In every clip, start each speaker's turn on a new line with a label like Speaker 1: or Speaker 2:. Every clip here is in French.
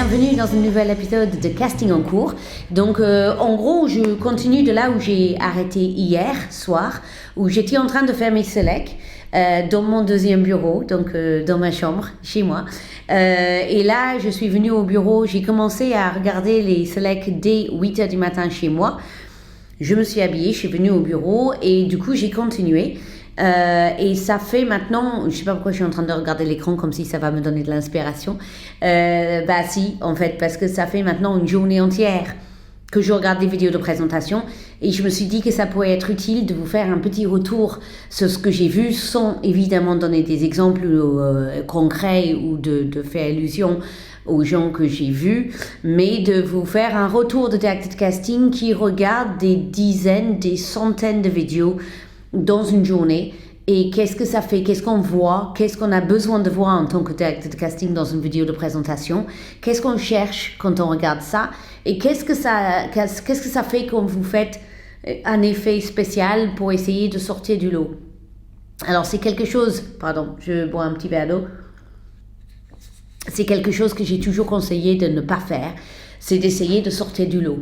Speaker 1: bienvenue dans un nouvel épisode de Casting en cours. Donc en gros, je continue de là où j'ai arrêté hier soir, où j'étais en train de faire mes selects dans mon deuxième bureau, donc dans ma chambre, chez moi. Et là, je suis venue au bureau, j'ai commencé à regarder les selects dès 8h du matin chez moi. Je me suis habillée, je suis venue au bureau et du coup, j'ai continué. Et ça fait maintenant, je ne sais pas pourquoi je suis en train de regarder l'écran comme si ça va me donner de l'inspiration. Bah si, en fait, parce que ça fait maintenant une journée entière que je regarde des vidéos de présentation et je me suis dit que ça pourrait être utile de vous faire un petit retour sur ce que j'ai vu sans évidemment donner des exemples concrets ou de faire allusion aux gens que j'ai vus, mais de vous faire un retour de Directed Casting qui regarde des dizaines, des centaines de vidéos dans une journée et qu'est-ce que ça fait, qu'est-ce qu'on voit, qu'est-ce qu'on a besoin de voir en tant que directeur de casting dans une vidéo de présentation, qu'est-ce qu'on cherche quand on regarde ça et qu'est-ce que ça fait quand vous faites un effet spécial pour essayer de sortir du lot. Alors c'est quelque chose, pardon, je bois un petit verre d'eau, c'est quelque chose que j'ai toujours conseillé de ne pas faire, c'est d'essayer de sortir du lot.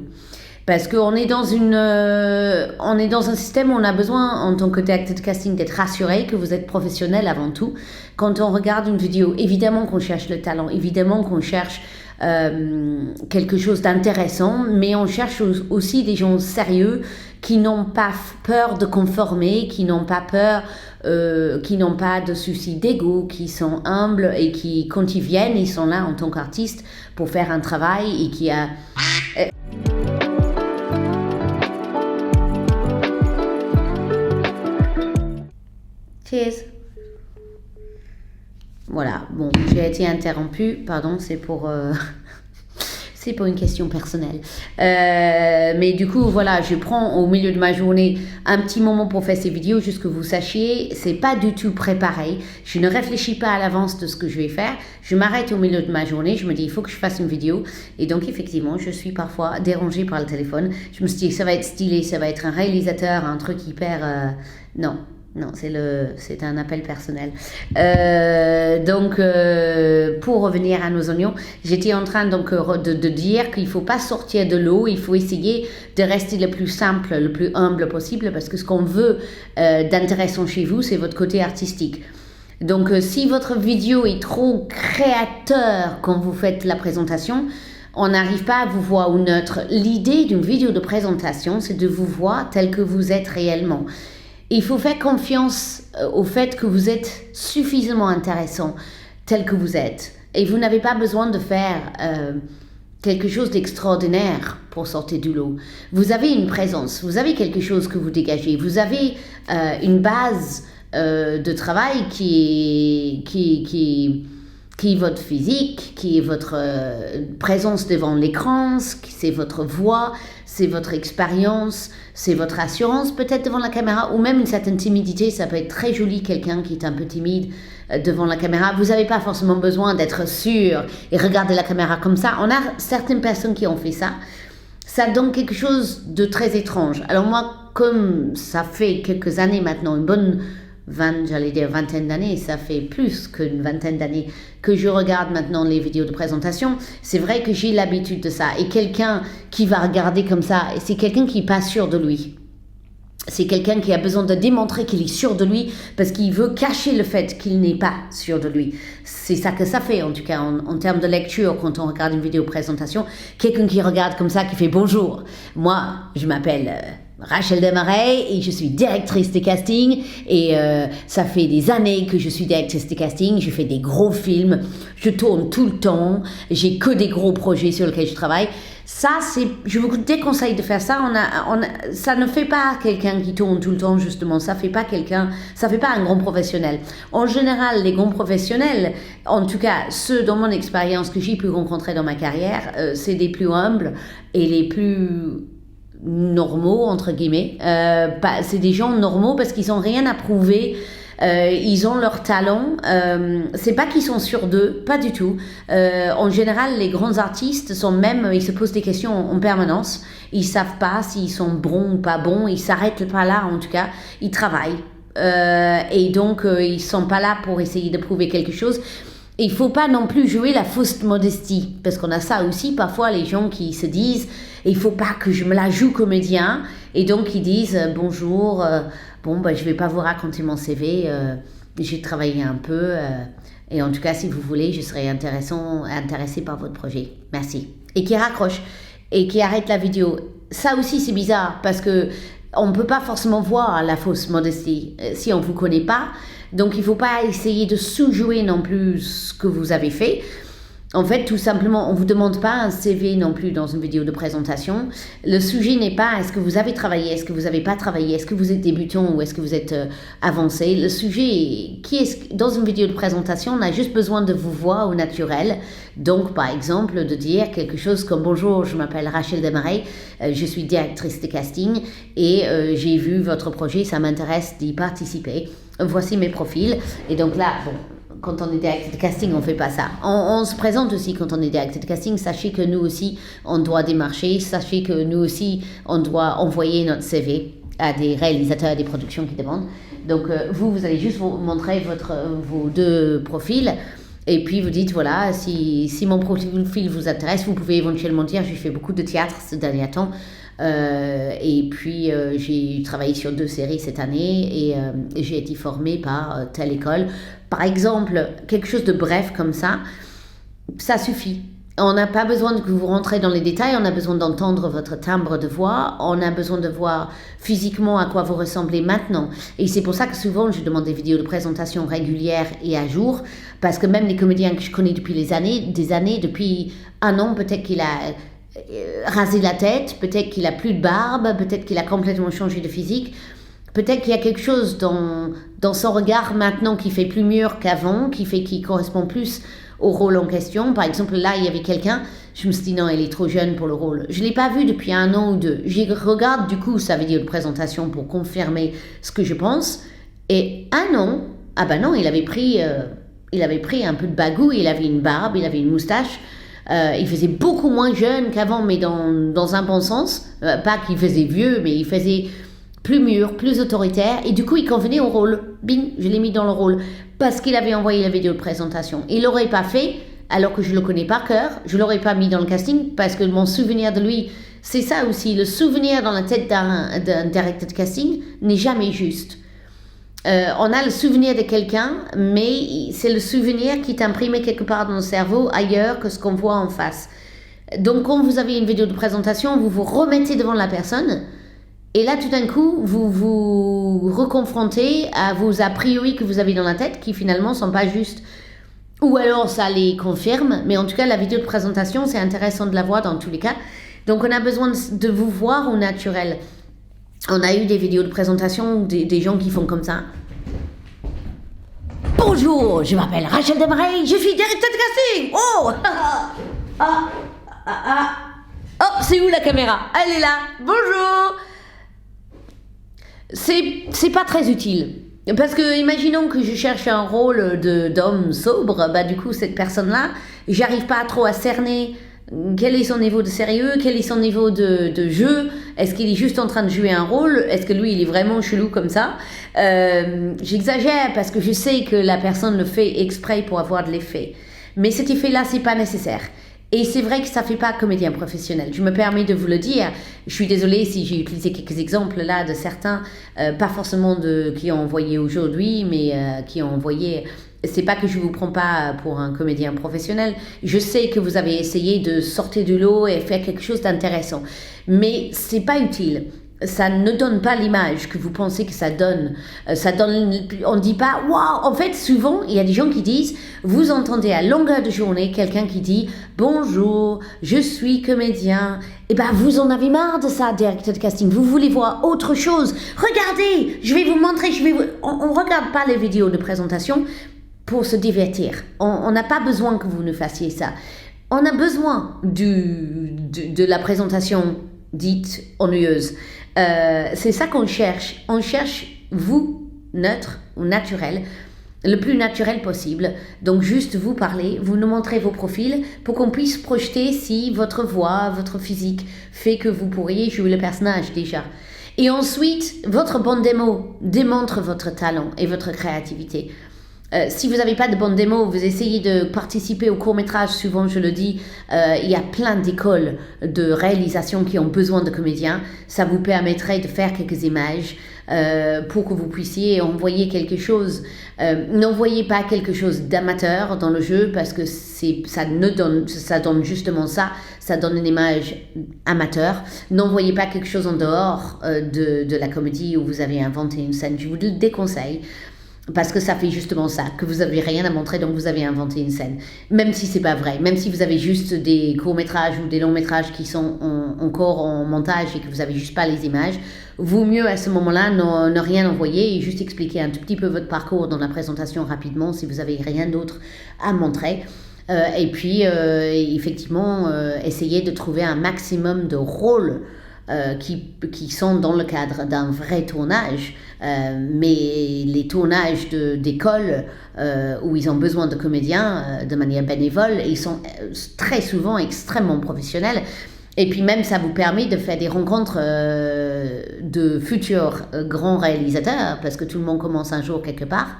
Speaker 1: Parce qu'on est dans un système où on a besoin, en tant que directeur de casting, d'être rassuré que vous êtes professionnel avant tout. Quand on regarde une vidéo, évidemment qu'on cherche le talent, évidemment qu'on cherche quelque chose d'intéressant, mais on cherche aussi des gens sérieux qui n'ont pas peur de conformer, qui n'ont pas peur, qui n'ont pas de soucis d'ego, qui sont humbles et qui, quand ils viennent, ils sont là en tant qu'artistes pour faire un travail et qui a... Cheers. Voilà, bon, j'ai été interrompue, pardon, c'est pour une question personnelle. Mais du coup, voilà, je prends au milieu de ma journée un petit moment pour faire ces vidéos, juste que vous sachiez, c'est pas du tout préparé. Je ne réfléchis pas à l'avance de ce que je vais faire. Je m'arrête au milieu de ma journée, je me dis, il faut que je fasse une vidéo. Et donc, effectivement, je suis parfois dérangée par le téléphone. Je me suis dit, ça va être stylé, ça va être un réalisateur, un truc hyper... Non, c'est un appel personnel. Donc, pour revenir à nos oignons, j'étais en train donc de dire qu'il ne faut pas sortir de l'eau, il faut essayer de rester le plus simple, le plus humble possible, parce que ce qu'on veut d'intéressant chez vous, c'est votre côté artistique. Donc, si votre vidéo est trop créateur quand vous faites la présentation, on n'arrive pas à vous voir ou neutre. L'idée d'une vidéo de présentation, c'est de vous voir tel que vous êtes réellement. Il faut faire confiance au fait que vous êtes suffisamment intéressant tel que vous êtes. Et vous n'avez pas besoin de faire quelque chose d'extraordinaire pour sortir du lot. Vous avez une présence, vous avez quelque chose que vous dégagez, vous avez une base de travail qui est votre physique, qui est votre présence devant l'écran, c'est votre voix, c'est votre expérience, c'est votre assurance peut-être devant la caméra, ou même une certaine timidité. Ça peut être très joli, quelqu'un qui est un peu timide devant la caméra. Vous n'avez pas forcément besoin d'être sûr et regarder la caméra comme ça. On a certaines personnes qui ont fait ça. Ça donne quelque chose de très étrange. Alors moi, comme ça fait quelques années maintenant, une bonne vingtaine d'années, ça fait plus qu'une vingtaine d'années que je regarde maintenant les vidéos de présentation, c'est vrai que j'ai l'habitude de ça. Et quelqu'un qui va regarder comme ça, c'est quelqu'un qui n'est pas sûr de lui. C'est quelqu'un qui a besoin de démontrer qu'il est sûr de lui parce qu'il veut cacher le fait qu'il n'est pas sûr de lui. C'est ça que ça fait, en tout cas, en termes de lecture, quand on regarde une vidéo présentation. Quelqu'un qui regarde comme ça, qui fait « Bonjour, moi, je m'appelle... Rachel Desmarais et je suis directrice de casting et ça fait des années que je suis directrice de casting, je fais des gros films, je tourne tout le temps, j'ai que des gros projets sur lesquels je travaille. Ça, je vous déconseille de faire ça. Ça ne fait pas quelqu'un qui tourne tout le temps, justement. Ça fait pas un grand professionnel. En général, les grands professionnels, en tout cas ceux dans mon expérience que j'ai pu rencontrer dans ma carrière, c'est des plus humbles et les plus normaux, entre guillemets. C'est des gens normaux parce qu'ils n'ont rien à prouver. Ils ont leur talent. C'est pas qu'ils sont sûrs d'eux, pas du tout. En général, les grands artistes ils se posent des questions en permanence. Ils savent pas s'ils sont bons ou pas bons. Ils s'arrêtent pas là, en tout cas. Ils travaillent. Et donc, ils sont pas là pour essayer de prouver quelque chose. il ne faut pas non plus jouer la fausse modestie, parce qu'on a ça aussi, parfois les gens qui se disent « il ne faut pas que je me la joue comédien », et donc ils disent « bonjour, je ne vais pas vous raconter mon CV, j'ai travaillé un peu, et en tout cas si vous voulez, je serai intéressé par votre projet, merci ». Et qui raccroche, et qui arrête la vidéo. Ça aussi c'est bizarre, parce que on ne peut pas forcément voir la fausse modestie si on ne vous connaît pas. Donc, il ne faut pas essayer de sous-jouer non plus ce que vous avez fait. En fait, tout simplement, on ne vous demande pas un CV non plus dans une vidéo de présentation. Le sujet n'est pas est-ce que vous avez travaillé, est-ce que vous n'avez pas travaillé, est-ce que vous êtes débutant ou est-ce que vous êtes avancé. Le sujet, dans une vidéo de présentation, on a juste besoin de vous voir au naturel. Donc, par exemple, de dire quelque chose comme « Bonjour, je m'appelle Rachel Desmarais, je suis directrice de casting et j'ai vu votre projet, ça m'intéresse d'y participer. Voici mes profils. » Et donc là, quand on est directeur de casting, on ne fait pas ça. On se présente aussi quand on est directeur de casting. Sachez que nous aussi, on doit démarcher. Sachez que nous aussi, on doit envoyer notre CV à des réalisateurs et des productions qui demandent. Donc, vous allez juste vous montrer vos 2 profils. Et puis, vous dites, voilà, si mon profil vous intéresse, vous pouvez éventuellement dire, j'ai fait beaucoup de théâtre ces derniers temps. Et puis j'ai travaillé sur 2 séries cette année et j'ai été formée par telle école. Par exemple, quelque chose de bref comme ça suffit. On n'a pas besoin que vous rentrez dans les détails, on a besoin d'entendre votre timbre de voix, on a besoin de voir physiquement à quoi vous ressemblez maintenant. Et c'est pour ça que souvent je demande des vidéos de présentation régulières et à jour, parce que même les comédiens que je connais depuis des années, depuis 1 an, peut-être qu'il a rasé la tête, peut-être qu'il a plus de barbe, peut-être qu'il a complètement changé de physique, peut-être qu'il y a quelque chose dans son regard maintenant qui fait plus mûr qu'avant, qui correspond plus au rôle en question. Par exemple, là, il y avait quelqu'un, je me suis dit non, elle est trop jeune pour le rôle. Je ne l'ai pas vu depuis 1 an ou 2. Je regarde du coup sa vidéo de présentation pour confirmer ce que je pense. Et 1 an, non, il avait pris un peu de bagou, il avait une barbe, il avait une moustache. Il faisait beaucoup moins jeune qu'avant, mais dans un bon sens. Pas qu'il faisait vieux, mais il faisait plus mûr, plus autoritaire. Et du coup, il convenait au rôle. Bing, je l'ai mis dans le rôle. Parce qu'il avait envoyé la vidéo de présentation. Il ne l'aurait pas fait, alors que je le connais par cœur. Je ne l'aurais pas mis dans le casting, parce que mon souvenir de lui, c'est ça aussi. Le souvenir dans la tête d'un directeur de casting n'est jamais juste. On a le souvenir de quelqu'un, mais c'est le souvenir qui est imprimé quelque part dans le cerveau ailleurs que ce qu'on voit en face. Donc, quand vous avez une vidéo de présentation, vous vous remettez devant la personne et là, tout d'un coup, vous vous reconfrontez à vos a priori que vous avez dans la tête qui finalement ne sont pas justes. Ou alors, ça les confirme, mais en tout cas, la vidéo de présentation, c'est intéressant de la voir dans tous les cas. Donc, on a besoin de vous voir au naturel. On a eu des vidéos de présentation, des gens qui font comme ça. Bonjour, je m'appelle Rachel Desmarais, je suis directeur de casting. Oh, oh, c'est où la caméra? Elle est là. Bonjour. C'est pas très utile. Parce que, imaginons que je cherche un rôle d'homme sobre, du coup, cette personne-là, j'arrive pas trop à cerner quel est son niveau de sérieux, quel est son niveau de jeu, est-ce qu'il est juste en train de jouer un rôle, est-ce que lui il est vraiment chelou comme ça. J'exagère parce que je sais que la personne le fait exprès pour avoir de l'effet, mais cet effet-là c'est pas nécessaire. Et c'est vrai que ça fait pas comédien professionnel. Je me permets de vous le dire. Je suis désolée si j'ai utilisé quelques exemples là de certains, pas forcément qui ont envoyé aujourd'hui, mais qui ont envoyé. C'est pas que je vous prends pas pour un comédien professionnel. Je sais que vous avez essayé de sortir du lot et faire quelque chose d'intéressant, mais c'est pas utile. Ça ne donne pas l'image que vous pensez que ça donne. On ne dit pas « Waouh !» En fait, souvent, il y a des gens qui disent, vous entendez à longueur de journée quelqu'un qui dit « Bonjour, je suis comédien. » Et vous en avez marre de ça, directeur de casting. Vous voulez voir autre chose. Regardez, je vais vous montrer. On ne regarde pas les vidéos de présentation pour se divertir. On n'a pas besoin que vous ne fassiez ça. On a besoin de la présentation dite ennuyeuse. C'est ça qu'on cherche. On cherche vous, neutre ou naturel, le plus naturel possible. Donc juste vous parler, vous nous montrez vos profils pour qu'on puisse projeter si votre voix, votre physique fait que vous pourriez jouer le personnage déjà. Et ensuite, votre bonne démo démontre votre talent et votre créativité. Si vous n'avez pas de bonne démo, vous essayez de participer au court-métrage. Souvent, je le dis, il y a plein d'écoles de réalisation qui ont besoin de comédiens. Ça vous permettrait de faire quelques images pour que vous puissiez envoyer quelque chose. N'envoyez pas quelque chose d'amateur dans le jeu parce que ça donne justement ça. Ça donne une image amateur. N'envoyez pas quelque chose en dehors de la comédie où vous avez inventé une scène. Je vous le déconseille. Parce que ça fait justement ça, que vous n'avez rien à montrer, donc vous avez inventé une scène. Même si c'est pas vrai, même si vous avez juste des courts-métrages ou des longs-métrages qui sont encore en montage et que vous avez juste pas les images, vaut mieux à ce moment-là ne rien envoyer et juste expliquer un tout petit peu votre parcours dans la présentation rapidement si vous avez rien d'autre à montrer. Et puis, effectivement, essayez de trouver un maximum de rôles qui sont dans le cadre d'un vrai tournage, mais les tournages d'école où ils ont besoin de comédiens de manière bénévole, ils sont très souvent extrêmement professionnels. Et puis même, ça vous permet de faire des rencontres de futurs grands réalisateurs, parce que tout le monde commence un jour quelque part.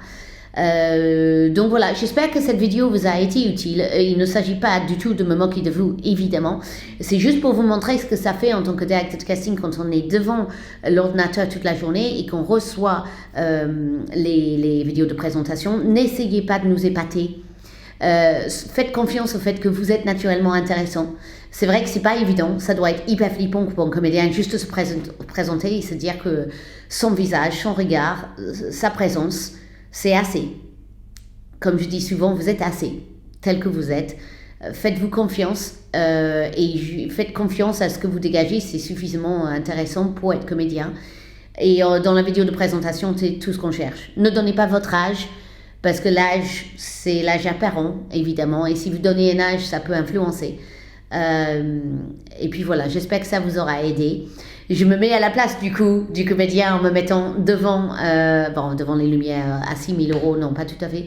Speaker 1: Donc voilà, j'espère que cette vidéo vous a été utile. Il ne s'agit pas du tout de me moquer de vous, évidemment. C'est juste pour vous montrer ce que ça fait en tant que directeur de casting quand on est devant l'ordinateur toute la journée et qu'on reçoit les vidéos de présentation. N'essayez pas de nous épater. Faites confiance au fait que vous êtes naturellement intéressant. C'est vrai que c'est pas évident, ça doit être hyper flippant pour un comédien juste se présenter et se dire que son visage, son regard, sa présence, c'est assez. Comme je dis souvent, vous êtes assez, tel que vous êtes. Faites-vous confiance et faites confiance à ce que vous dégagez, c'est suffisamment intéressant pour être comédien. Et dans la vidéo de présentation, c'est tout ce qu'on cherche. Ne donnez pas votre âge, parce que l'âge, c'est l'âge apparent, évidemment. Et si vous donnez un âge, ça peut influencer. Et puis voilà, j'espère que ça vous aura aidé. Je me mets à la place du comédien en me mettant devant les lumières à 6 000 €, non pas tout à fait,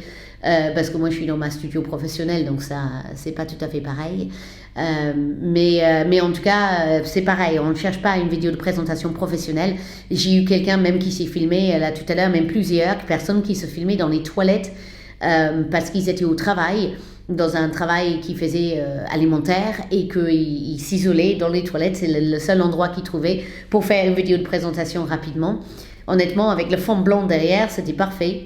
Speaker 1: parce que moi je suis dans ma studio professionnelle, donc ça c'est pas tout à fait pareil. Mais en tout cas, c'est pareil, on ne cherche pas une vidéo de présentation professionnelle. J'ai eu quelqu'un même qui s'est filmé là tout à l'heure, même plusieurs personnes qui se filmaient dans les toilettes parce qu'ils étaient au travail, dans un travail qui faisait alimentaire et qu'ils s'isolaient dans les toilettes. C'est le seul endroit qu'ils trouvaient pour faire une vidéo de présentation rapidement. Honnêtement, avec le fond blanc derrière, c'était parfait.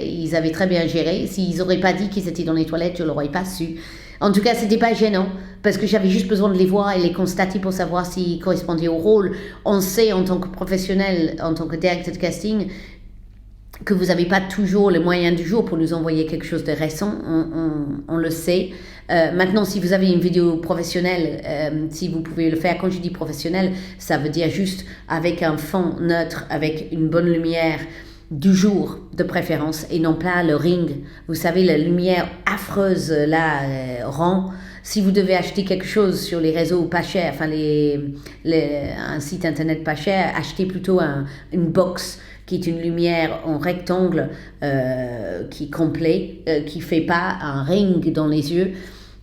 Speaker 1: Ils avaient très bien géré. S'ils n'auraient pas dit qu'ils étaient dans les toilettes, je ne l'aurais pas su. En tout cas, ce n'était pas gênant parce que j'avais juste besoin de les voir et les constater pour savoir s'ils correspondaient au rôle. On sait en tant que professionnel, en tant que directeur de casting, que vous n'avez pas toujours les moyens du jour pour nous envoyer quelque chose de récent, on le sait. Maintenant, si vous avez une vidéo professionnelle, si vous pouvez le faire, quand je dis professionnel, ça veut dire juste avec un fond neutre, avec une bonne lumière du jour de préférence et non pas le ring. Vous savez, la lumière affreuse là rend. Si vous devez acheter quelque chose sur les réseaux pas chers, enfin un site internet pas cher, achetez plutôt une box qui est une lumière en rectangle qui est complet, qui fait pas un ring dans les yeux,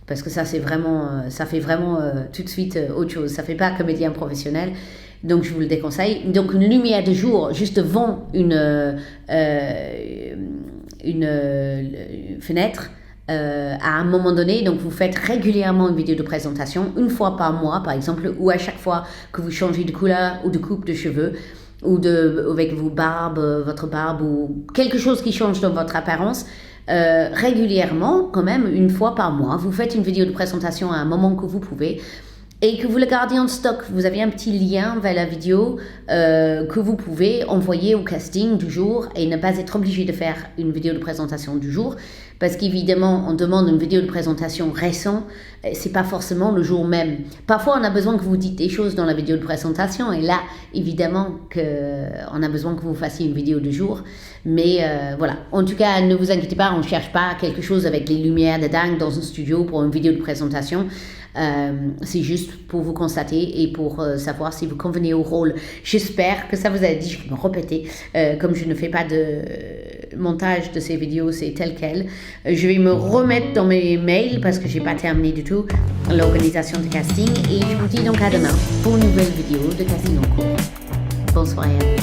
Speaker 1: parce que ça c'est vraiment, ça fait vraiment tout de suite autre chose. Ça fait pas comédien professionnel. Donc je vous le déconseille. Donc une lumière de jour juste devant une fenêtre à un moment donné. Donc vous faites régulièrement une vidéo de présentation, une fois par mois par exemple, ou à chaque fois que vous changez de couleur ou de coupe de cheveux, ou avec votre barbe ou quelque chose qui change dans votre apparence. Régulièrement, quand même, une fois par mois, vous faites une vidéo de présentation à un moment que vous pouvez et que vous le gardez en stock. Vous avez un petit lien vers la vidéo que vous pouvez envoyer au casting du jour et ne pas être obligé de faire une vidéo de présentation du jour, parce qu'évidemment, on demande une vidéo de présentation récente, c'est pas forcément le jour même. Parfois, on a besoin que vous dites des choses dans la vidéo de présentation, et là, évidemment, on a besoin que vous fassiez une vidéo du jour. Mais voilà, en tout cas, ne vous inquiétez pas, on ne cherche pas quelque chose avec les lumières de dingue dans un studio pour une vidéo de présentation. C'est juste pour vous constater et pour savoir si vous convenez au rôle. J'espère que ça vous a dit. Je vais me répéter, comme je ne fais pas de montage de ces vidéos, c'est tel quel. Je vais me remettre dans mes mails parce que j'ai pas terminé du tout l'organisation de casting, et je vous dis donc à demain pour une nouvelle vidéo de casting en cours. Bonne soirée.